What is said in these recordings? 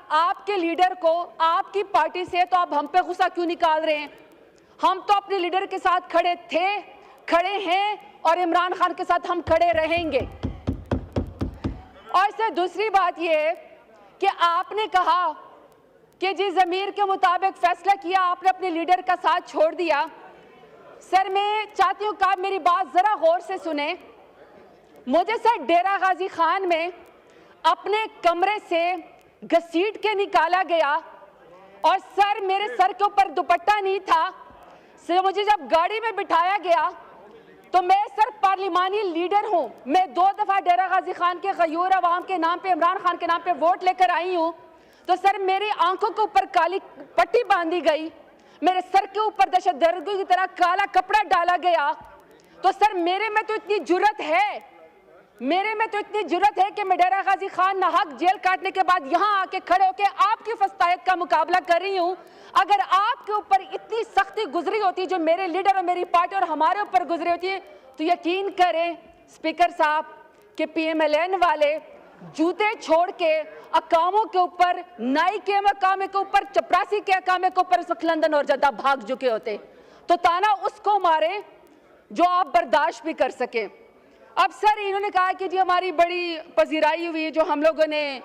आपके लीडर को आपकी पार्टी से तो आप हम पे गुस्सा क्यों निकाल रहे हैं? हम तो अपने लीडर के साथ खड़े थे, खड़े हैं और इमरान खान के साथ हम खड़े रहेंगे। और सर दूसरी बात यह है कि आपने कहा कि जी ज़मीर के मुताबिक फैसला किया, आपने अपने लीडर का साथ छोड़ दिया। सर मैं चाहती हूँ कि आप मेरी बात ज़रा गौर से सुने। मुझे सर डेरा गाजी खान में अपने कमरे से घसीट के निकाला गया और सर मेरे सर के ऊपर दुपट्टा नहीं था। सर मुझे जब गाड़ी में बिठाया गया तो मैं सर पार्लिमानी लीडर हूँ, मैं 2 दफ़ा डेरा गाजी खान के गयूर अवाम के नाम पे, इमरान खान के नाम पे वोट लेकर आई हूँ। तो सर मेरी आंखों के ऊपर काली पट्टी बांधी गई, मेरे सर के ऊपर दहशतगर्दी की तरह काला कपड़ा डाला गया। तो सर मेरे में तो इतनी जुर्रत है कि मैं डेरा गाजी खान नाहक जेल काटने के बाद यहाँ आके खड़े होके आपकी फस्तायत का मुकाबला कर रही हूँ। अगर आपके ऊपर इतनी सख्ती गुजरी होती जो मेरे लीडर और मेरी पार्टी और हमारे ऊपर गुजरी होती है तो यकीन करें स्पीकर साहब कि PMLN वाले जूते छोड़ के अकामों के ऊपर, नाई के अकामे के ऊपर, चपरासी के अकामे के ऊपर इस वक्त लंदन और जद्दा भाग चुके होते। तो ताना उसको मारे जो आप बर्दाश्त भी कर सके। अब सर इन्होंने कहा कि जी हमारी बड़ी पजीराई हुई है जो हम लोगों ने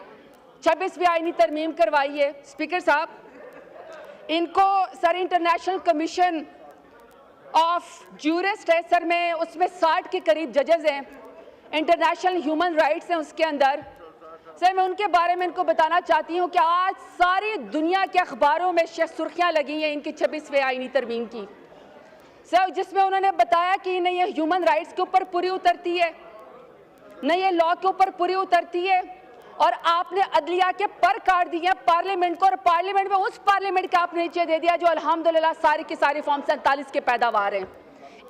26वीं आईनी तरमीम करवाई है। स्पीकर साहब इनको sir international commission of jurist है सर, में उसमें 60 के करीब जजेस हैं, इंटरनेशनल ह्यूमन राइट्स हैं उसके अंदर। सर मैं उनके बारे में इनको बताना चाहती हूँ कि आज सारी दुनिया के अखबारों में सुर्खियाँ लगी हैं इनकी 26वीं आईनी तरमीम की सर, जिसमें उन्होंने बताया कि न ये ह्यूमन राइट्स के ऊपर पूरी उतरती है, न ये लॉ के ऊपर पूरी उतरती है। और आपने अदलिया के पर काट दिए हैं पार्लियामेंट को, और पार्लियामेंट में उस पार्लियामेंट का आपने नीचे दे दिया जो अल्हम्दुलिल्लाह सारी की सारी फॉर्म 47 के पैदावार हैं।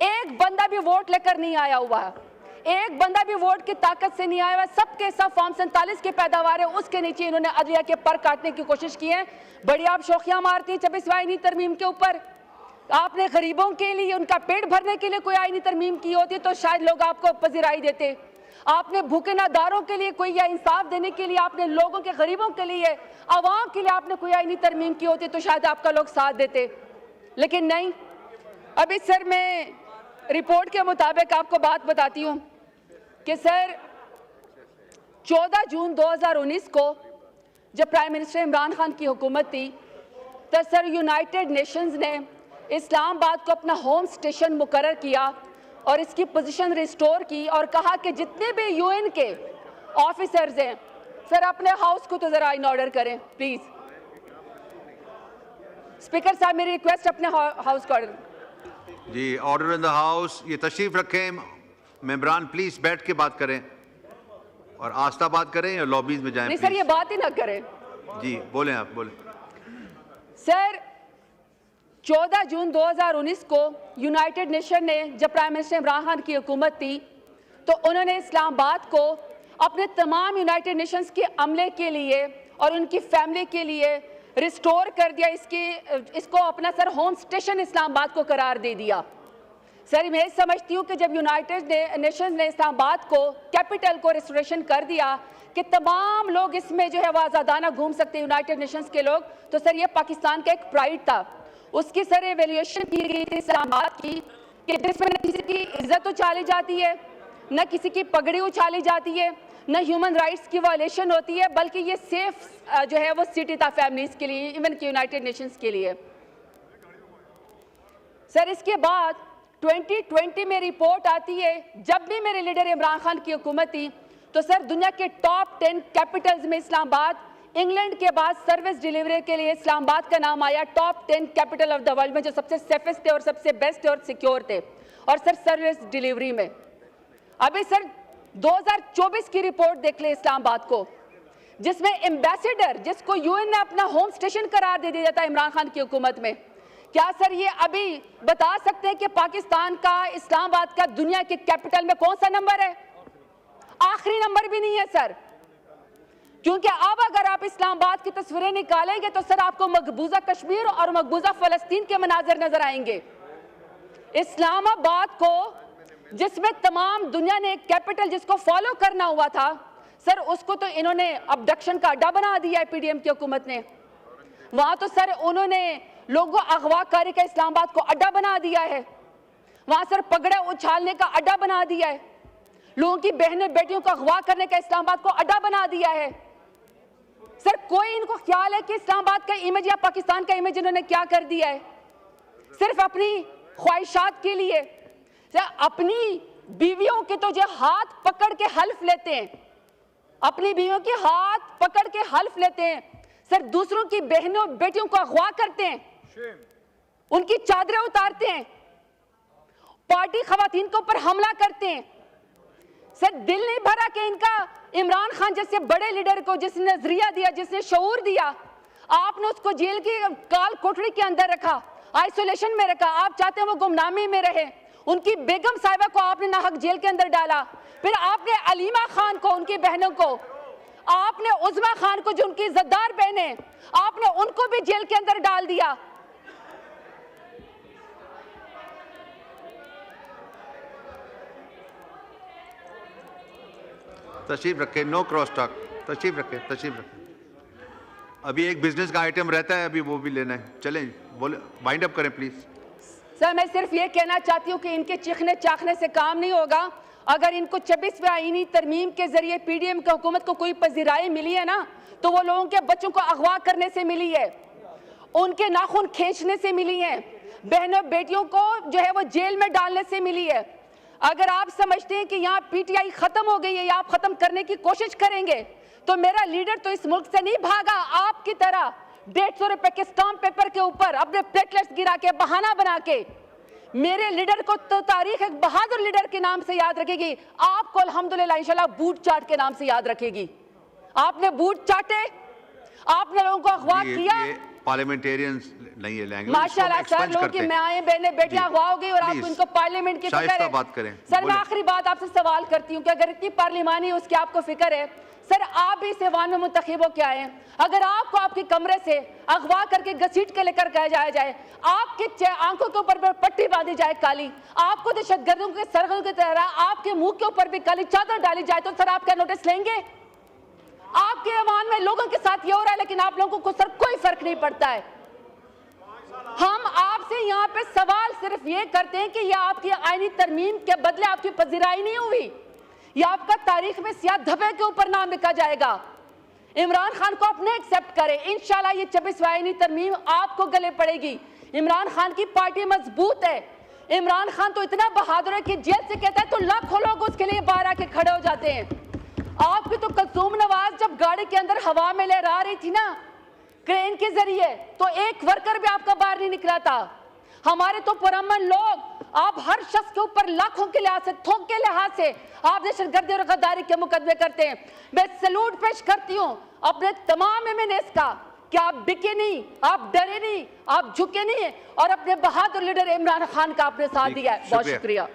एक बंदा भी वोट लेकर नहीं आया हुआ है, एक बंदा भी वोट की ताकत से नहीं आया हुआ, सबके सब फॉर्म 47 के पैदावार है, उसके नीचे इन्होंने अदलिया के पर काटने की कोशिश की है। बड़ी आप शोखियां मारती 26वीं आईनी तरमीम के ऊपर। आपने गरीबों के लिए, उनका पेट भरने के लिए कोई आईनी तरमीम की होती तो शायद लोग आपको पजीराई देते। आपने भूखे नादारों के लिए कोई, या इंसाफ देने के लिए आपने लोगों के, गरीबों के लिए, आवाम के लिए आपने कोई आईनी तरमीम की होती तो शायद आपका लोग साथ देते, लेकिन नहीं। अभी सर मैं रिपोर्ट के मुताबिक आपको बात बताती हूँ कि सर 14 जून 2019 को जब प्राइम मिनिस्टर इमरान खान की हुकूमत थी तो सर यूनाइटेड नेशंस ने इस्लामाबाद को अपना होम स्टेशन मुकर्रर किया और इसकी पोजीशन रिस्टोर की और कहा कि जितने भी UN के ऑफिसर्स हैं सर अपने हाउस को तो जरा इन ऑर्डर करें प्लीज। स्पीकर साहब मेरी रिक्वेस्ट अपने हाउस को ऑर्डर जी, ऑर्डर इन द हाउस। ये तशरीफ रखें मेंबरान, प्लीज बैठ के बात करें और आस्था बात करें या लॉबीज में जाएं। नहीं सर ये बात ही ना करें। जी बोलें, आप बोलें। सर 14 जून 2019 को यूनाइटेड नेशन ने, जब प्राइम मिनिस्टर इमरान खान की हुकूमत थी तो उन्होंने इस्लामाबाद को अपने तमाम यूनाइटेड नेशंस के अमले के लिए और उनकी फैमिली के लिए रिस्टोर कर दिया, इसको अपना सर होम स्टेशन इस्लामाबाद को करार दे दिया। सर मैं समझती हूँ कि जब यूनाइटेड नेशंस ने इस्लामाबाद को, कैपिटल को रिस्टोरेशन कर दिया कि तमाम लोग इसमें जो है वो आज़ादाना घूम सकते हैं यूनाइटेड नेशंस के लोग, तो सर ये पाकिस्तान का एक प्राइड था। उसकी सर एवेल्यूएशन की गई थी इस्लामाबाद की कि जिसमें न किसी की इज्जत उछाली जाती है, न किसी की पगड़ी उछाली जाती है, न ह्यूमन राइट्स की वायलेशन होती है, बल्कि ये सेफ जो है वो सिटी था फैमिलीज के लिए, इवन कि यूनाइटेड नेशंस के लिए। सर इसके बाद 2020 में रिपोर्ट आती है, जब भी मेरे लीडर इमरान खान की हुकूमत थी तो सर दुनिया के टॉप 10 कैपिटल्स में इस्लामाबाद, इंग्लैंड के बाद सर्विस डिलीवरी के लिए इस्लामाबाद का नाम आया top 10 capital of the world में, जो सबसे सेफेस्ट थे और सबसे बेस्ट और सिक्योर थे। और सर सर्विस डिलीवरी में अभी सर 2024 की रिपोर्ट देख ले इस्लामाबाद को, जिसमें एम्बेसडर, जिसको UN ने अपना होम स्टेशन करार दे दिया था इमरान खान की हुकूमत में, क्या सर ये अभी बता सकते हैं कि पाकिस्तान का, इस्लामाबाद का दुनिया के कैपिटल में कौन सा नंबर है? आखिरी नंबर भी नहीं है सर, क्योंकि अब अगर आप इस्लामाबाद की तस्वीरें निकालेंगे तो सर आपको मकबूजा कश्मीर और मकबूजा फलस्तीन के मनाजर नजर आएंगे। इस्लामाबाद को, जिसमें तमाम दुनिया ने एक कैपिटल जिसको फॉलो करना हुआ था, सर उसको तो इन्होंने अबडक्शन का अड्डा बना दिया है पीडीएम की हुकूमत ने। वहां तो सर उन्होंने लोगों अगवाकारी का इस्लामाबाद को अड्डा बना दिया है। वहां सर पगड़े उछालने का अड्डा बना दिया है। लोगों की बहनें बेटियों को अगवा करने का इस्लामाबाद को अड्डा बना दिया है। सर कोई इनको ख्याल है कि इस्लामाबाद का इमेज या पाकिस्तान का इमेज इन्होंने क्या कर दिया है? सिर्फ अपनी ख्वाहिशात के लिए अपनी बीवियों के तो जो हाथ पकड़ के हल्फ लेते हैं, अपनी बीवियों के हाथ पकड़ के हल्फ लेते हैं, सर दूसरों की बहनों बेटियों को अगवा करते हैं, उनकी चादरें उतारते हैं, पार्टी खवातीन के ऊपर हमला करते हैं। सर दिल नहीं भरा कि इनका इमरान खान जैसे बड़े लीडर को जिसने नजरिया दिया, जिसने शऊर दिया, आपने उसको जेल की काल कोठरी के अंदर रखा, आइसोलेशन में रखा। आप चाहते हैं वो गुमनामी में रहे। उनकी बेगम साहिबा को आपने नाहक जेल के अंदर डाला। फिर आपने अलीमा खान को, उनकी बहनों को, आपने उज़मा खान को जो उनकी इज्जतदार बहनें, आपने उनको भी जेल के अंदर डाल दिया। तशरीफ रखें, नो क्रॉस टॉक। तशरीफ रखें, तशरीफ रखें। अभी एक बिजनेस का आइटम रहता है, अभी वो भी लेना है। चलें, बोले, वाइंड अप करें प्लीज। सर मैं सिर्फ ये कहना चाहती हूँ कि इनके चिखने चाखने से काम नहीं होगा। अगर इनको 26वें आईनी तरमीम के जरिए पीडीएम की हुकूमत को कोई पजीराई मिली है ना, तो वो लोगों के बच्चों को अगवा करने से मिली है, उनके नाखून खींचने से मिली है, बहनों बेटियों को जो है वो जेल में डालने से मिली है। अगर आप समझते हैं कि यहाँ पीटीआई खत्म हो गई है या आप खत्म करने की कोशिश करेंगे, तो मेरा लीडर तो इस मुल्क से नहीं भागा आपकी तरह 150 रुपए के स्टाम्प पेपर के ऊपर अपने प्लेटलेट्स गिरा के बहाना बना के। मेरे लीडर को तो तारीख एक बहादुर लीडर के नाम से याद रखेगी, आपको अल्हम्दुलिल्लाह इंशाल्लाह बूट चाट के नाम से याद रखेगी। आपने बूट चाटे, आपने लोगों को अगवा किया। पार्लियामेंटेरियंस नहीं है लैंग्वेज, माशाल्लाह सर, लोगों की माएं बहनें बेटियां अगवा हो गई और आप इनको पार्लियामेंट की फिक्र है। बात करें सर मैं आखिरी बात आपसे सवाल करती हूँ कि अगर इतनी पार्लिमानी उसकी आपको फिक्र है, सर आप भी इस ऐवान में मुंतखब हो के आए हैं। अगर आपको आपके कमरे से अगवा करके घसीट के लेकर गया जाए, आपके आंखों के ऊपर पट्टी बांधी जाए काली, आपको दहशतगर्दों के सरगों की तरह आपके मुंह के ऊपर भी काली चादर डाली जाए, तो सर आप क्या नोटिस लेंगे? आपके ऐवान में लोगों के साथ ये हो रहा है, लेकिन आप लोगों को सर कोई फर्क नहीं पड़ता है। हम आपसे यहाँ पे सवाल सिर्फ ये करते हैं कि यह आपकी आईनी तरमीम के बदले आपकी पजीराई नहीं हुई, यह आपका तारीख में सियाह धब्बे के ऊपर नाम लिखा जाएगा। इमरान खान को अपने एक्सेप्ट करें, इंशाल्लाह ये 26वीं आईनी तरमीम आपको गले पड़ेगी। इमरान खान की पार्टी मजबूत है। इमरान खान तो इतना बहादुर है कि जेल से कहता है तो लाखों लोग उसके लिए बाहर आके खड़े हो जाते हैं। आपकी तो कलसूम नवाज जब गाड़ी के अंदर हवा में लहरा रही थी ना क्रेन के जरिए, तो एक वर्कर भी आपका बाहर नहीं निकला था। हमारे तो पुरअमन लोग, आप हर शख्स के ऊपर लाखों के लिहाज से, थोक के लिहाज से आप दहशतगर्दी और गद्दारी के मुकदमे करते हैं। मैं सैल्यूट पेश करती हूँ अपने तमाम एमएनएस का कि आप बिके नहीं, आप डरे नहीं, आप झुके नहीं, और अपने बहादुर लीडर इमरान खान का आपने साथ दिया है। बहुत शुक्रिया।